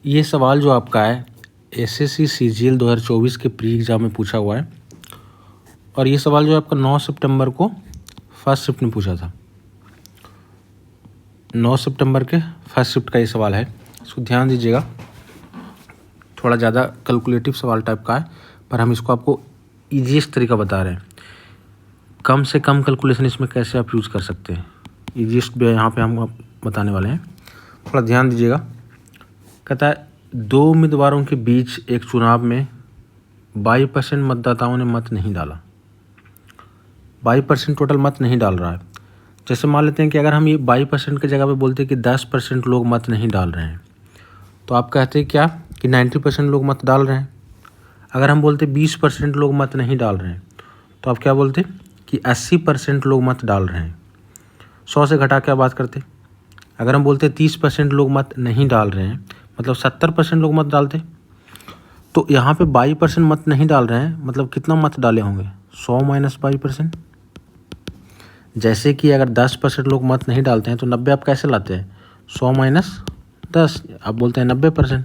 ये सवाल जो आपका है एसएससी सीजीएल 2024 के प्री एग्ज़ाम में पूछा हुआ है और ये सवाल जो है आपका 9 सितंबर को फर्स्ट शिफ्ट में पूछा था। 9 सितंबर के फर्स्ट शिफ्ट का ये सवाल है, इसको ध्यान दीजिएगा। थोड़ा ज़्यादा कैलकुलेटिव सवाल टाइप का है पर हम इसको आपको ईजीएस्ट तरीका बता रहे हैं। कम से कम कैलकुलेशन इसमें कैसे आप यूज़ कर सकते हैं, ईजीएस्ट भी यहाँ पे हम बताने वाले हैं। थोड़ा ध्यान दीजिएगा। कहता है 2 उम्मीदवारों के बीच एक चुनाव में 22% मतदाताओं ने मत नहीं डाला। 22% टोटल मत नहीं डाल रहा है। जैसे मान लेते हैं कि अगर हम ये 22% की जगह पे बोलते हैं कि 10% लोग मत नहीं डाल रहे हैं, तो आप कहते हैं क्या कि 90% लोग मत डाल रहे हैं। अगर हम बोलते 20% लोग मत नहीं डाल रहे हैं, तो आप क्या बोलते कि 80% लोग मत डाल रहे हैं। 100 से घटा के बात करते। अगर हम बोलते 30% लोग मत नहीं डाल रहे हैं, मतलब 70% लोग मत डालते, तो यहाँ पे 22% मत नहीं डाल रहे हैं, मतलब कितना मत डाले होंगे 100 माइनस 22%। जैसे कि अगर 10% लोग मत नहीं डालते हैं तो 90 आप कैसे लाते हैं 100 माइनस 10, आप बोलते हैं 90%।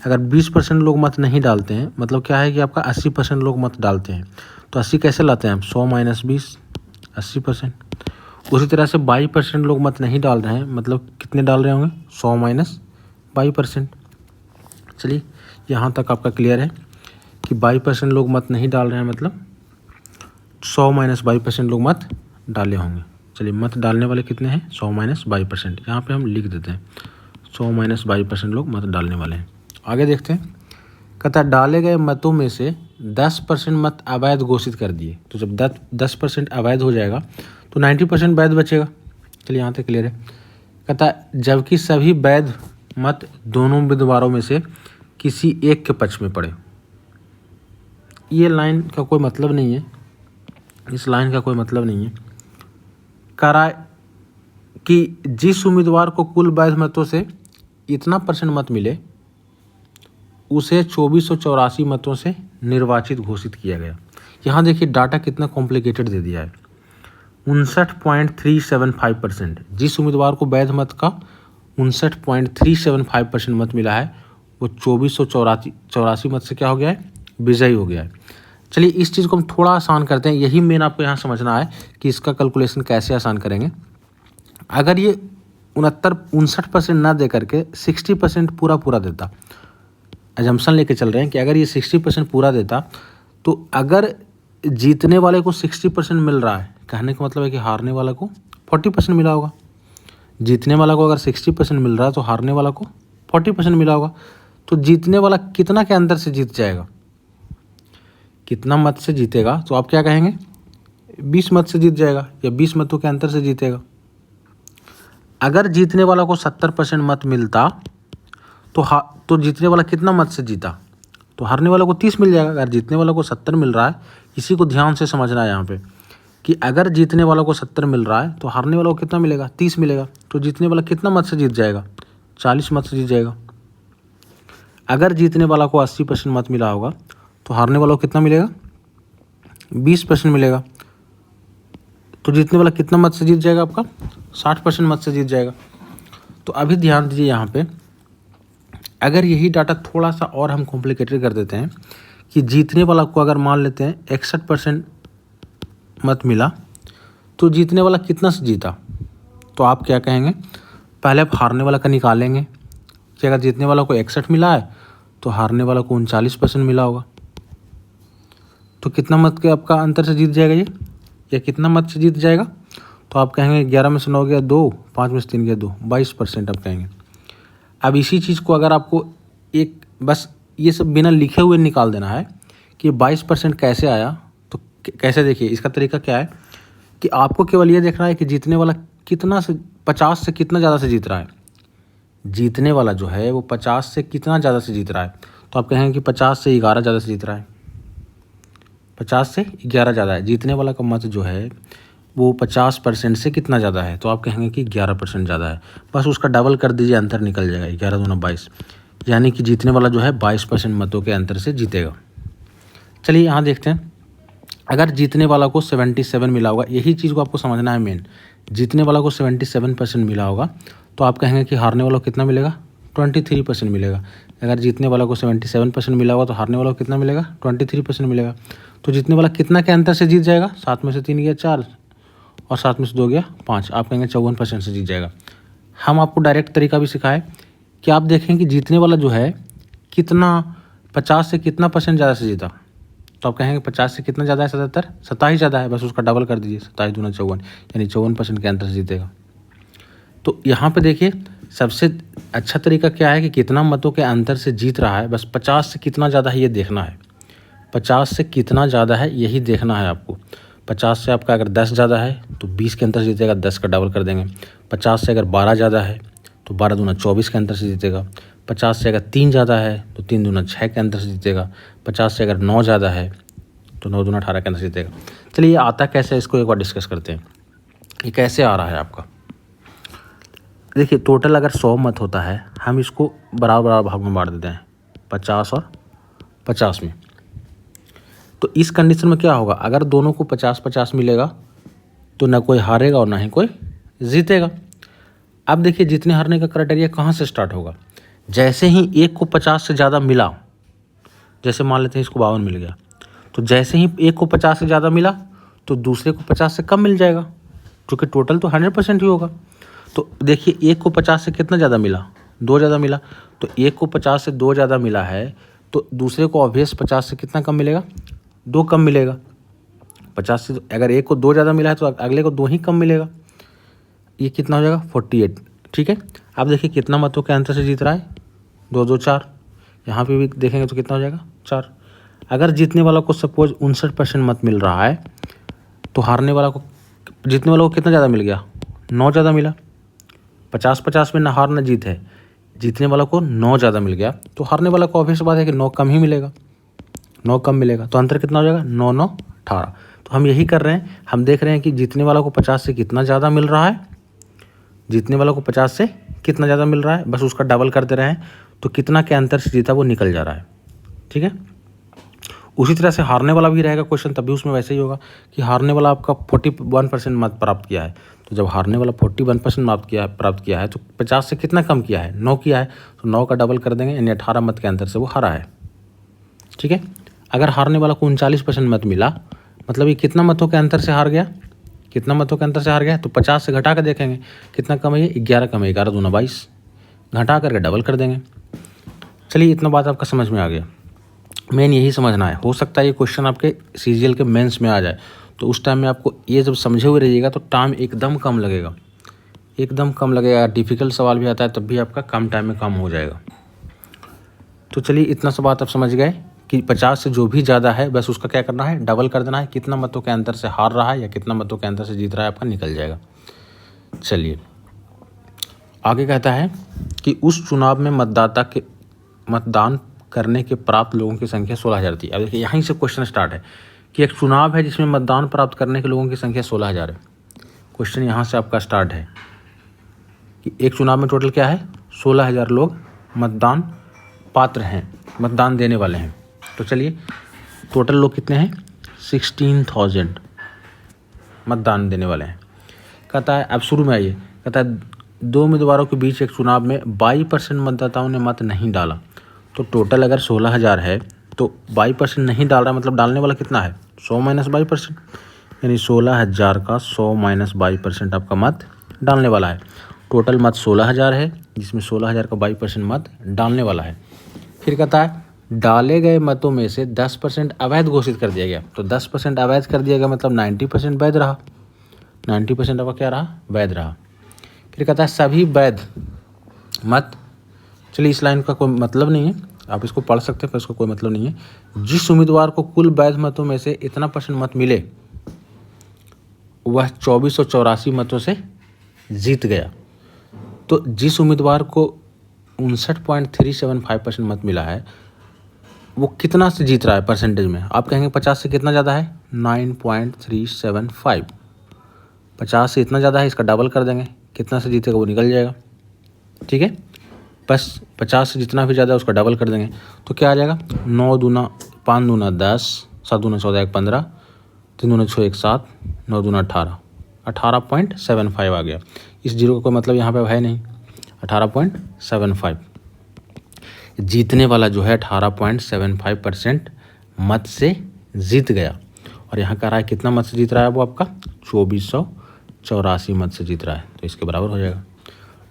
अगर 20% लोग मत नहीं डालते हैं, मतलब क्या है कि आपका 80% लोग मत डालते हैं, तो 80 कैसे लाते हैं हम 100 माइनस 20, 80%। उसी तरह से 22% लोग मत नहीं डाल रहे हैं, मतलब कितने डाल रहे होंगे 100 माइनस 22%। चलिए यहाँ तक आपका क्लियर है कि 22% लोग मत नहीं डाल रहे हैं, मतलब 100 माइनस 22% लोग मत डाले होंगे। चलिए मत डालने वाले कितने हैं 100 माइनस 22%, यहाँ पे हम लिख देते हैं 100 माइनस 22% लोग मत डालने वाले हैं। आगे देखते हैं। कहता है डाले गए मतों में से 10% मत अवैध घोषित कर दिए। तो जब 10% अवैध हो जाएगा तो 90% वैध बचेगा। चलिए यहाँ तक क्लियर है। कहता है जबकि सभी वैध मत दोनों उम्मीदवारों में से किसी एक के पक्ष में पड़े। ये लाइन का कोई मतलब नहीं है, इस लाइन का कोई मतलब नहीं है। कह रहा है कि जिस उम्मीदवार को कुल वैध मतों से इतना % मत मिले उसे 2484 मतों से निर्वाचित घोषित किया गया। यहाँ देखिए डाटा कितना कॉम्प्लिकेटेड दे दिया है। 59.375%, जिस उम्मीदवार को वैध मत का 59.375% मत मिला है, वो 2484 मत से क्या हो गया है, विजयी हो गया है। चलिए इस चीज़ को हम थोड़ा आसान करते हैं। यही मेन आपको यहाँ समझना है कि इसका कैलकुलेशन कैसे आसान करेंगे। अगर ये 59% ना दे करके 60% पूरा देता, एजम्पशन लेके चल रहे हैं कि अगर ये 60% पूरा देता, तो अगर जीतने वाले को 60% मिल रहा है, कहने का मतलब है कि हारने वाला को 40% मिला होगा। जीतने वाला को अगर 60% मिल रहा है तो हारने वाला को 40% मिला होगा। तो जीतने वाला कितना के अंदर से जीत जाएगा, कितना मत से जीतेगा, तो आप क्या कहेंगे 20 मत से जीत जाएगा या 20 मतों के अंतर से जीतेगा। अगर जीतने वाला को 70% मत मिलता तो जीतने वाला कितना मत से जीता, तो हारने वाला को 30 मिल जाएगा। अगर जीतने वाला को 70 मिल रहा है, इसी को ध्यान से समझना है यहाँ पे कि अगर जीतने वाला को 70 मिल रहा है तो हारने वाला को कितना मिलेगा 30 मिलेगा। तो जीतने वाला कितना मत से जीत जाएगा 40 मत से जीत जाएगा। अगर जीतने वाला को 80% मत मिला होगा तो हारने वाला को कितना मिलेगा 20% मिलेगा। तो जीतने वाला कितना मत से जीत जाएगा, आपका 60% मत से जीत जाएगा। तो अभी ध्यान दीजिए यहाँ पे, अगर यही डाटा थोड़ा सा और हम कॉम्प्लिकेटेड कर देते हैं कि जीतने वाला को अगर मान लेते हैं 61% मत मिला, तो जीतने वाला कितना से जीता, तो आप क्या कहेंगे, पहले आप हारने वाला का निकालेंगे कि अगर जीतने वाला को 61 मिला है तो हारने वाला को 39% मिला होगा। तो कितना मत के आपका अंतर से जीत जाएगा ये, या कितना मत से जीत जाएगा, तो आप कहेंगे 11 में से 9 गया 2, 5 में से 3 गया 2, 22% आप कहेंगे। अब इसी चीज़ को अगर आपको एक बस ये सब बिना लिखे हुए निकाल देना है कि 22% कैसे आया, तो कैसे देखिए इसका तरीका क्या है कि आपको केवल ये देखना है कि जीतने वाला कितना से 50 से कितना ज़्यादा से जीत रहा है। जीतने वाला जो है वो 50 से कितना ज़्यादा से जीत रहा है, तो आप कहेंगे कि 50 से 11 ज़्यादा से जीत रहा है। 50 से 11 ज़्यादा है। जीतने वाला का मत जो है वो 50% से कितना ज़्यादा है, तो आप कहेंगे कि 11% ज़्यादा है। बस उसका डबल कर दीजिए, अंतर निकल जाएगा, 11 दूना 22, यानी कि जीतने वाला जो है 22% मतों के अंतर से जीतेगा। चलिए यहाँ देखते हैं। अगर जीतने वाला को 77 मिला होगा, यही चीज़ को आपको समझना है मेन, जीतने वाला को 77% मिला होगा, तो आप कहेंगे कि हारने वाला को कितना मिलेगा 23% मिलेगा। अगर जीतने वाला को 77% मिला होगा तो हारने वाला को कितना मिलेगा? 23% मिलेगा। तो जीतने वाला कितना के अंतर से जीत जाएगा? 7 में से 3 गया 4 और 7 में से 2 गया 5। आप कहेंगे 54% से जीत जाएगा। हम आपको डायरेक्ट तरीका भी सिखाए कि आप देखें कि जीतने वाला जो है कितना 50 से कितना % ज़्यादा से जीता। तो आप कहेंगे 50 से कितना ज़्यादा है? 77। 27 ज़्यादा है, बस उसका डबल कर दीजिए, 27 दूना 54, यानी 54% के अंतर से जीतेगा। तो यहाँ पे देखिए सबसे अच्छा तरीका क्या है कि कितना मतों के अंतर से जीत रहा है, बस 50 से कितना ज़्यादा है ये देखना है। 50 से कितना ज़्यादा है यही देखना है आपको। 50 से आपका अगर 10 ज़्यादा है तो 20 के अंतर से जीतेगा, 10 का डबल कर देंगे। 50 से अगर 12 ज़्यादा है तो 12 दूना 24 के अंतर से जीतेगा। 50 से अगर 3 ज़्यादा है तो 3 दूना 6 के अंतर से जीतेगा। 50 से अगर 9 ज़्यादा है तो 9 दूना 18 के अंतर से जीतेगा। चलिए ये आता कैसे है इसको एक बार डिस्कस करते हैं। ये कैसे आ रहा है आपका? देखिए टोटल अगर 100 मत होता है, हम इसको बराबर बराबर भाग में बांट देते हैं, 50 और 50 में। तो इस कंडीशन में क्या होगा? अगर दोनों को 50-50 मिलेगा तो ना कोई हारेगा और ना ही कोई जीतेगा। अब देखिए जीतने हारने का क्राइटेरिया कहाँ से स्टार्ट होगा? जैसे ही एक को 50 से ज़्यादा मिला, जैसे मान लेते हैं इसको 52 मिल गया, तो जैसे ही एक को 50 से ज़्यादा मिला तो दूसरे को 50 से कम मिल जाएगा, क्योंकि टोटल तो 100% ही होगा। तो देखिए एक को 50 से कितना ज़्यादा मिला? 2 ज़्यादा मिला। तो एक को 50 से 2 ज़्यादा मिला है तो दूसरे को ऑब्वियस 50 से कितना कम मिलेगा? 2 कम मिलेगा। 50 से अगर एक को 2 ज़्यादा मिला है तो अगले को 2 ही कम मिलेगा। ये कितना हो जाएगा? 48। ठीक है। अब देखिए कितना मतों के अंतर से जीत रहा है? 2 2 4। यहाँ पे भी देखेंगे तो कितना हो जाएगा? 4। अगर जीतने वाला को सपोज 59% मत मिल रहा है तो हारने वाला को, जीतने वाला को कितना ज़्यादा मिल गया? 9 ज़्यादा मिला। 50-50 में ना हार ना जीत है, जीतने वाला को 9 ज़्यादा मिल गया तो हारने वाला को ऑब्वियस बात है कि 9 कम ही मिलेगा। 9 कम मिलेगा तो अंतर कितना हो जाएगा? 9 9 18। तो हम यही कर रहे हैं, हम देख रहे हैं कि जीतने वाला को 50 से कितना ज़्यादा मिल रहा है, जीतने वाला को 50 से कितना ज़्यादा मिल रहा है, बस उसका डबल करते रहे हैं तो कितना के अंतर से जीता वो निकल जा रहा है। ठीक है। उसी तरह से हारने वाला भी रहेगा क्वेश्चन, तभी उसमें वैसे ही होगा कि हारने वाला आपका 41% मत प्राप्त किया है, तो जब हारने वाला 41% प्राप्त किया है तो 50 से कितना कम किया है? 9 किया है, तो 9 का डबल कर देंगे, यानी 18 मत के अंतर से वो हारा है। ठीक है। अगर हारने वाला को 39% मत मिला, मतलब ये कितना मतों के अंतर से हार गया? कितना मतों के अंतर से हार गया? तो 50 से घटा कर देखेंगे कितना कम है? 11 कम है, 11 दूना 22, घटा करके डबल कर देंगे। चलिए इतना बात आपका समझ में आ गया। मेन यही समझना है। हो सकता है ये क्वेश्चन आपके सीजीएल के मेंस में आ जाए, तो उस टाइम में आपको ये जब समझे हुए रहिएगा तो टाइम एकदम कम लगेगा, एकदम कम लगेगा। डिफ़िकल्ट सवाल भी आता है तब भी आपका कम टाइम में काम हो जाएगा। तो चलिए इतना सा बात आप समझ गए कि 50 से जो भी ज़्यादा है बस उसका क्या करना है? डबल कर देना है। कितना मतों के अंतर से हार रहा है या कितना मतों के अंतर से जीत रहा है आपका निकल जाएगा। चलिए आगे कहता है कि उस चुनाव में मतदान करने के प्राप्त लोगों की संख्या 16,000 थी। अब देखिए यहीं से क्वेश्चन स्टार्ट है कि एक चुनाव है जिसमें मतदान प्राप्त करने के लोगों की संख्या 16,000 है। क्वेश्चन यहाँ से आपका स्टार्ट है कि एक चुनाव में टोटल क्या है? 16,000 लोग मतदान पात्र हैं, मतदान देने वाले हैं। तो चलिए टोटल लोग कितने हैं? 16,000 मतदान देने वाले हैं। कहता है अब शुरू में आइए, कहता है 2 उम्मीदवारों के बीच एक चुनाव में 22% मतदाताओं ने मत नहीं डाला। तो टोटल अगर 16,000 है तो 22% नहीं डाल रहा, मतलब डालने वाला कितना है? 100 माइनस 22%, यानी 16,000 का 100 माइनस 22% आपका मत डालने वाला है। टोटल मत 16,000 है जिसमें 16,000 का 22% मत डालने वाला है। फिर कहता है डाले गए मतों में से 10% अवैध घोषित कर दिया गया। तो 10% अवैध कर दिया गया मतलब 90% वैध रहा। 90% आपका क्या रहा? वैध रहा। फिर कहता है सभी वैध मत, चलिए इस लाइन का कोई मतलब नहीं है, आप इसको पढ़ सकते हैं पर इसका कोई मतलब नहीं है। जिस उम्मीदवार को कुल वैध मतों में से इतना % मत मिले वह 2484 मतों से जीत गया। तो जिस उम्मीदवार को 59.375% मत मिला है वो कितना से जीत रहा है परसेंटेज में? आप कहेंगे 50 से कितना ज़्यादा है? 9.375। 50 से इतना ज़्यादा है, इसका डबल कर देंगे, कितना से जीतेगा वो निकल जाएगा। ठीक है। बस 50 से जितना भी ज़्यादा है उसका डबल कर देंगे तो क्या आ जाएगा? 9 दूना 5 दूना 10, 7 दूना 14 1 15, 3 दूना 6 1 7, 9 दूना 18, 18.75 आ गया। इस जीरो का कोई मतलब यहाँ पे है नहीं, 18.75। जीतने वाला जो है 18.75% मत से जीत गया। और यहाँ कह रहा है कितना मत से जीत रहा है वो आपका 2484 मत से जीत रहा है, तो इसके बराबर हो जाएगा।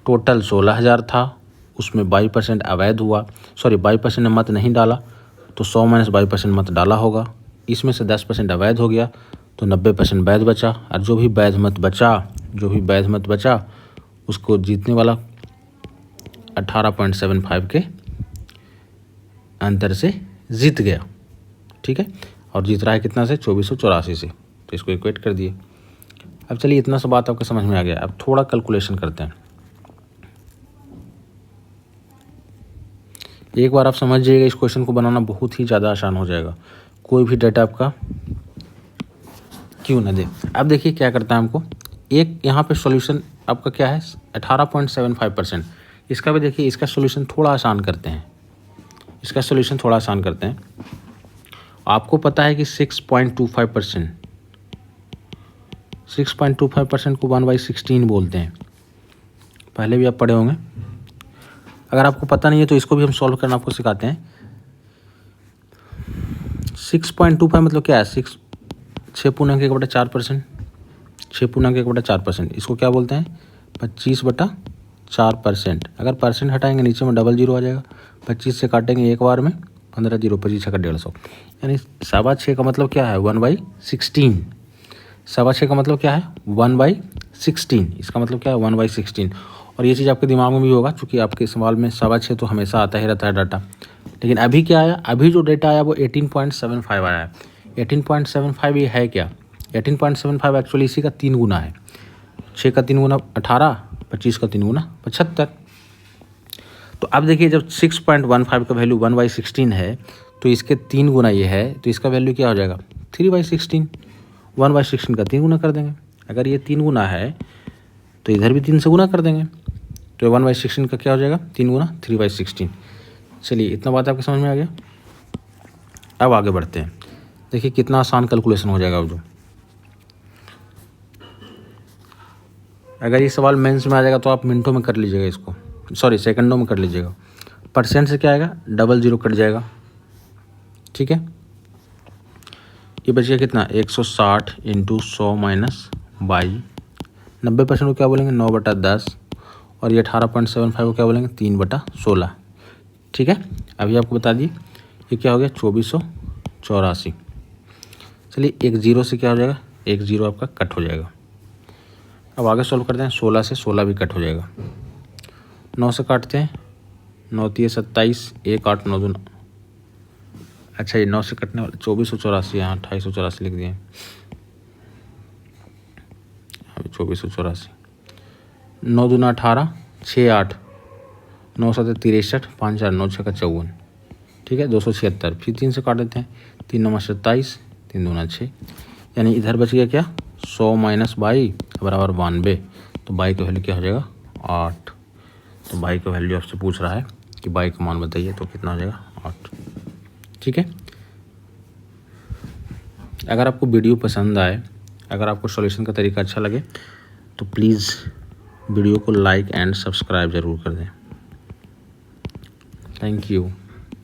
टोटल 16,000 था, उसमें 22% अवैध हुआ, 22% ने मत नहीं डाला, तो 100 - 22% मत डाला होगा। इसमें से 10% अवैध हो गया, तो 90% वैध बचा। और जो भी वैध मत बचा उसको जीतने वाला 18.75 के अंतर से जीत गया। ठीक है, और जीत रहा है कितना से 2484 से, तो इसको इक्वेट कर दिए। अब चलिए इतना सा बात आपको समझ में आ गया। अब थोड़ा कैलकुलेशन करते हैं। एक बार आप समझ जाइएगा, इस क्वेश्चन को बनाना बहुत ही ज़्यादा आसान हो जाएगा, कोई भी डाटा आपका क्यों ना दे। अब देखिए क्या करता है हमको, एक यहाँ पे सॉल्यूशन आपका क्या है 18.75%। इसका भी देखिए, इसका सॉल्यूशन थोड़ा आसान करते हैं। आपको पता है कि 6.25% को 1/16 बोलते हैं, पहले भी आप पढ़े होंगे। अगर आपको पता नहीं है तो इसको भी हम सॉल्व करना आपको सिखाते हैं। 6.25 मतलब क्या है, 6.1/4%, 6.1/4%, इसको क्या बोलते हैं 25/4%। अगर परसेंट हटाएंगे नीचे में डबल जीरो आ जाएगा, 25 से काटेंगे एक बार में 15 जीरो, 25 का 150, यानी 6.25 का मतलब क्या है 1/16। 6.25 का मतलब क्या है 1/16, इसका मतलब क्या है 1/16। और ये चीज़ आपके दिमाग में भी होगा, क्योंकि आपके सवाल में 6.25 तो हमेशा आता ही रहता है डाटा। लेकिन अभी क्या आया, अभी जो डेटा आया वो 18.75 आया है। 18.75 ये है क्या, 18.75 एक्चुअली इसी का 3 गुना है। 6 का 3 गुना 18, 25 का 3 गुना 75। तो अब देखिए जब 6.15 का वैल्यू 1/16 है, तो इसके 3 गुना ये है, तो इसका वैल्यू क्या हो जाएगा 3/16। 1/16 का 3 गुना कर देंगे। अगर ये 3 गुना है तो इधर भी 3 से गुना कर देंगे, तो 1/16 का क्या हो जाएगा 3 गुना 3/16। चलिए इतना बात आपके समझ में आ गया। अब आगे बढ़ते हैं, देखिए कितना आसान कैलकुलेशन हो जाएगा। अब जो अगर ये सवाल मेंस में आ जाएगा तो आप मिनटों में कर लीजिएगा इसको, सेकंडों में कर लीजिएगा। परसेंट से क्या आएगा, डबल जीरो कट जाएगा। ठीक है, ये बच गया कितना 160 × 100 - 22। 90% को क्या बोलेंगे 9/10, और ये 18.75 को क्या बोलेंगे 3/16। ठीक है, अभी आपको बता दिए ये क्या हो गया 2484। चलिए एक जीरो से क्या हो जाएगा, एक जीरो आपका कट हो जाएगा। अब आगे सॉल्व करते हैं। 16 से 16 भी कट हो जाएगा। 9 से काटते हैं, 9 × 3 = 27, 1 8 9 2। अच्छा ये 9 से कटने वाला 2484, यहाँ 2884 लिख दिए, अभी 2484। 9 दूना 18, 6 8, 9 7 63, 5 4 9 6 का 54। ठीक है 276। फिर 3 से काट देते हैं, 3 9 27, 3 दूना 6, यानी इधर बच गया क्या 100 - 22 बराबर 92। तो 22 का वैल्यू क्या हो जाएगा 8। तो 22 का वैल्यू आपसे पूछ रहा है कि 22 का मान बताइए, तो कितना हो जाएगा 8। ठीक है, अगर आपको वीडियो पसंद आए, अगर आपको सॉल्यूशन का तरीका अच्छा लगे, तो प्लीज़ वीडियो को लाइक एंड सब्सक्राइब ज़रूर कर दें। Thank you.